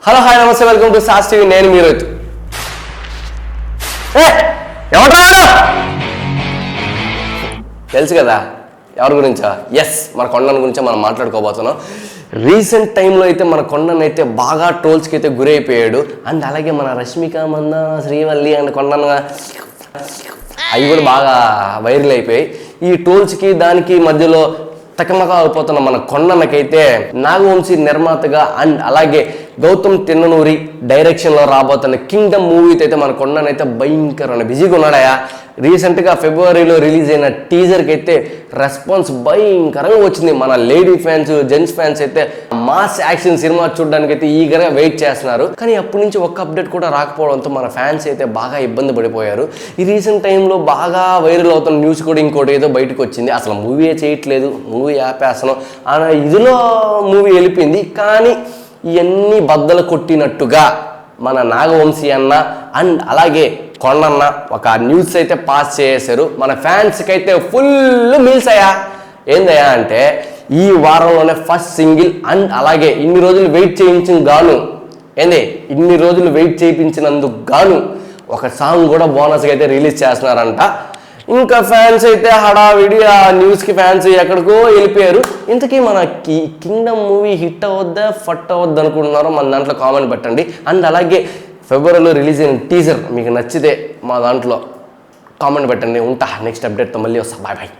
Hello hi నమస్తే welcome to sauce TV. నేను మీరు తెలుసు కదా ఎవరి గురించా? ఎస్, మన కొండన గురించే మనం మాట్లాడుకోబోతున్నాం. రీసెంట్ టైంలో అయితే మన కొండన అయితే బాగా ట్రోల్స్కి అయితే గురైపోయాడు. అండ్ అలాగే మన రష్మిక మంద, శ్రీవల్లి అండ్ కొండన అవి కూడా బాగా వైరల్ అయిపోయాయి. ఈ ట్రోల్స్కి దానికి మధ్యలో తకమక అయిపోతున్న మన కొండనకైతే నాగవంశీ నిర్మాతగా అండ్ అలాగే గౌతమ్ తిన్ననూరి డైరెక్షన్లో రాబోతున్న కింగ్డమ్ మూవీతో అయితే మన కొండనైతే భయంకరమైన బిజీగా ఉన్నాడయా. రీసెంట్గా ఫిబ్రవరిలో రిలీజ్ అయిన టీజర్కి అయితే రెస్పాన్స్ భయంకరంగా వచ్చింది. మన లేడీ ఫ్యాన్స్, జెంట్స్ ఫ్యాన్స్ అయితే మాస్ యాక్షన్ సినిమా చూడడానికి అయితే ఈగర్గా వెయిట్ చేస్తున్నారు. కానీ అప్పటి నుంచి ఒక్క అప్డేట్ కూడా రాకపోవడంతో మన ఫ్యాన్స్ అయితే బాగా ఇబ్బంది పడిపోయారు. ఈ రీసెంట్ టైంలో బాగా వైరల్ అవుతున్న న్యూస్ కూడా ఇంకోటి ఏదో బయటకు వచ్చింది. అసలు మూవీ చేయట్లేదు, మూవీ ఆపేస్తున్నాం అన్న ఇదిలో మూవీ వెళ్ళిపోయింది. కానీ ఇవన్నీ బద్దలు కొట్టినట్టుగా మన నాగవంశీ అన్న అండ్ అలాగే కొండన్న ఒక న్యూస్ అయితే పాస్ చేశారు. మన ఫ్యాన్స్కి అయితే ఫుల్ మీల్స్ అయ్యా. ఏందయ్యా అంటే ఈ వారంలోనే ఫస్ట్ సింగిల్ అండ్ అలాగే ఇన్ని రోజులు వెయిట్ చేయించిన గాను ఇన్ని రోజులు వెయిట్ చేయించినందుకు గాను ఒక సాంగ్ కూడా బోనస్గా అయితే రిలీజ్ చేస్తున్నారంట. ఇంకా ఫ్యాన్స్ అయితే హడావిడి ఆ న్యూస్కి ఫ్యాన్స్ ఎక్కడికో వెళ్ళిపోయారు. ఇంతకీ మన కింగ్డమ్ మూవీ హిట్ అవద్దా ఫట్ అవద్దు అనుకుంటున్నారో మన దాంట్లో కామెంట్ పెట్టండి. అండ్ అలాగే ఫిబ్రవరిలో రిలీజ్ అయిన టీజర్ మీకు నచ్చితే మా దాంట్లో కామెంట్ పెట్టండి. ఉంటా నెక్స్ట్ అప్డేట్తో మళ్ళీ వస్తా. Bye bye.